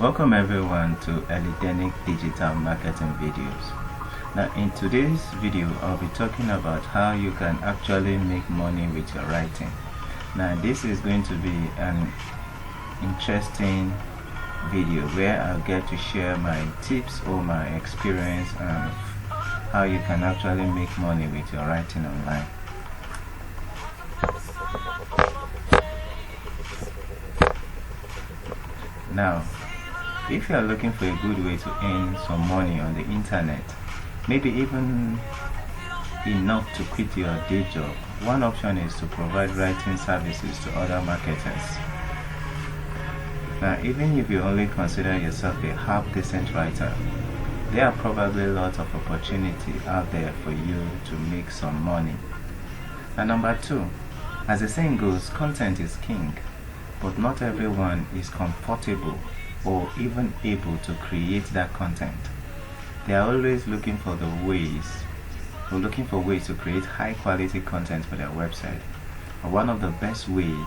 Welcome everyone to Elidenic Digital Marketing Videos. Now in today's video I'll be talking about how you can actually make money with your writing. Now this is going to be an interesting video where I'll get to share my tips or my experience of how you can actually make money with your writing online. Now, if you are looking for a good way to earn some money on the internet, maybe even enough to quit your day job, one option is to provide writing services to other marketers. Now, even if you only consider yourself a half-decent writer, there are probably lots of opportunity out there for you to make some money. And number two, as the saying goes, content is king, but not everyone is comfortable or even able to create that content. They are always looking for ways to create high quality content for their website. And one of the best ways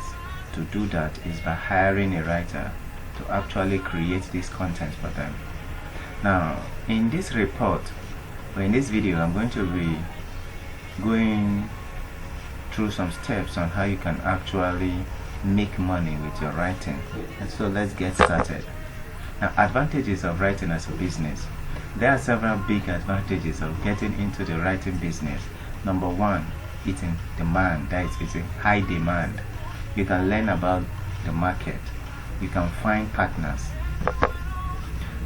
to do that is by hiring a writer to actually create this content for them. Now, in this report, or in this video, I'm going to be going through some steps on how you can actually make money with your writing. And so let's get started. Now, advantages of writing as a business. There are several big advantages of getting into the writing business. Number one, it's in demand. That is, it's in high demand. You can learn about the market. You can find partners.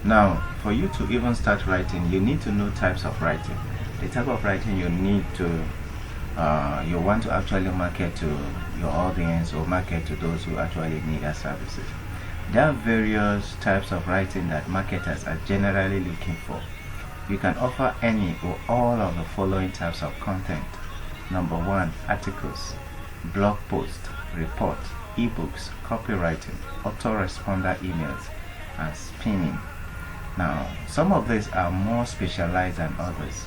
Now, for you to even start writing, you need to know types of writing. The type of writing you need to you want to actually market to your audience or market to those who actually need our services. There are various types of writing that marketers are generally looking for. You can offer any or all of the following types of content. Number one, articles, blog posts, reports, ebooks, copywriting, autoresponder emails, and spinning. Now, some of these are more specialized than others.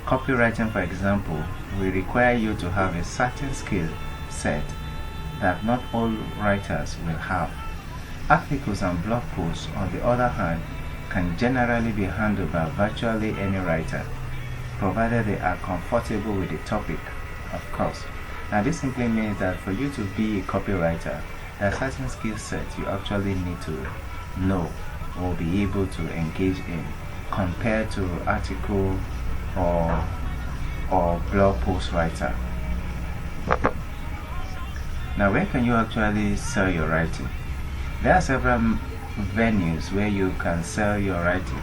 Copywriting, for example, will require you to have a certain skill set that not all writers will have. Articles and blog posts, on the other hand, can generally be handled by virtually any writer, provided they are comfortable with the topic, of course. Now, this simply means that for you to be a copywriter, there are certain skill sets you actually need to know or be able to engage in compared to article or blog post writer. Now, where can you actually sell your writing? There are several venues where you can sell your writing,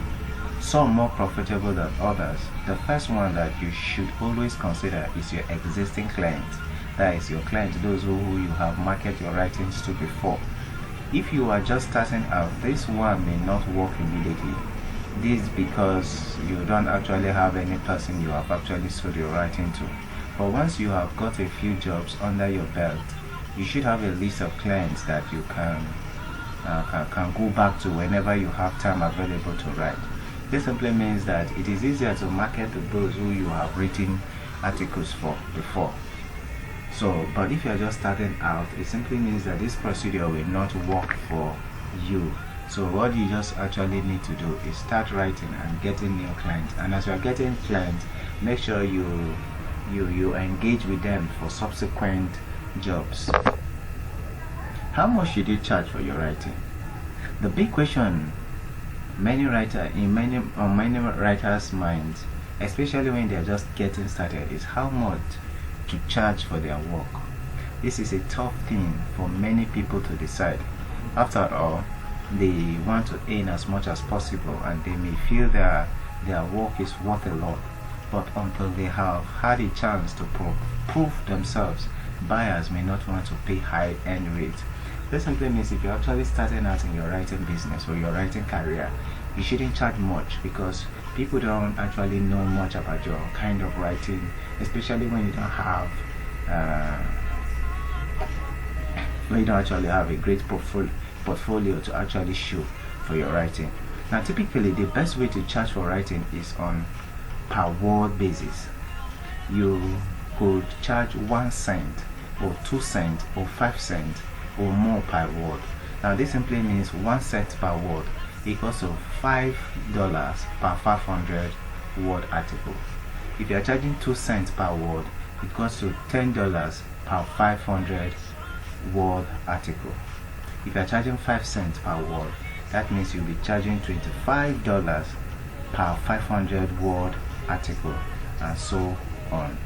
some more profitable than others. The first one that you should always consider is your existing clients. That is your clients, those who you have marketed your writings to before. If you are just starting out, this one may not work immediately. This because you don't actually have any person you have actually sold your writing to. But once you have got a few jobs under your belt, you should have a list of clients that you can go back to whenever you have time available to write. This simply means that it is easier to market to those who you have written articles for before. So, but if you are just starting out, it simply means that this procedure will not work for you. So what you just actually need to do is start writing and getting new clients. And as you are getting clients, make sure you engage with them for subsequent jobs. How much should you charge for your writing? The big question on many writers' minds, especially when they are just getting started, is how much to charge for their work. This is a tough thing for many people to decide. After all, they want to earn as much as possible and they may feel that their work is worth a lot, but until they have had a chance to prove themselves, buyers may not want to pay high end rates. This simply means if you're actually starting out in your writing business or your writing career, you shouldn't charge much because people don't actually know much about your kind of writing, especially when you don't have actually have a great portfolio to actually show for your writing. Now, typically the best way to charge for writing is on per word basis. You could charge 1 cent or 2 cents or 5 cents or more per word. Now this simply means 1 cent per word equals to $5 per 500 word article. If you are charging 2 cents per word, it goes to $10 per 500 word article. If you are charging 5 cents per word, that means you'll be charging $25 per 500 word article, and so on.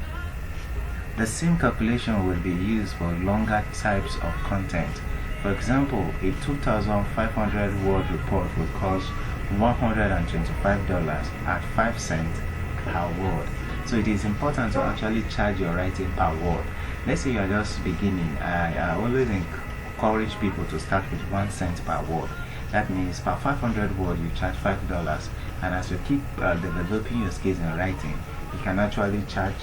The same calculation will be used for longer types of content. For example, a 2,500 word report will cost $125 at 5 cents per word. So it is important to actually charge your writing per word. Let's say you are just beginning. I always encourage people to start with 1 cent per word. That means per 500 word you charge $5, and as you keep developing your skills in writing, you can actually charge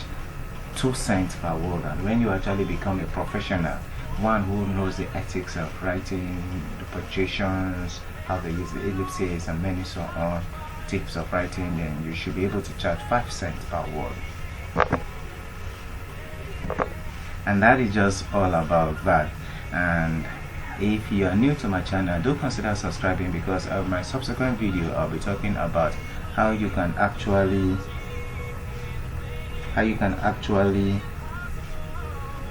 2 cents per word. And when you actually become a professional, one who knows the ethics of writing, the punctuations, how they use the ellipses and many so on tips of writing, then you should be able to charge 5 cents per word. And that is just all about that. And if you are new to my channel, do consider subscribing, because of my subsequent video I'll be talking about how you can actually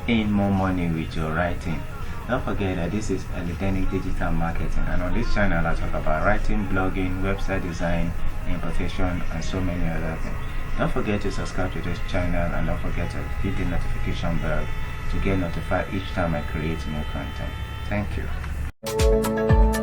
earn more money with your writing. Don't forget that this is Electronic Digital Marketing, and on this channel I talk about writing, blogging, website design, importation, and so many other things. Don't forget to subscribe to this channel, and don't forget to hit the notification bell to get notified each time I create new content. Thank you.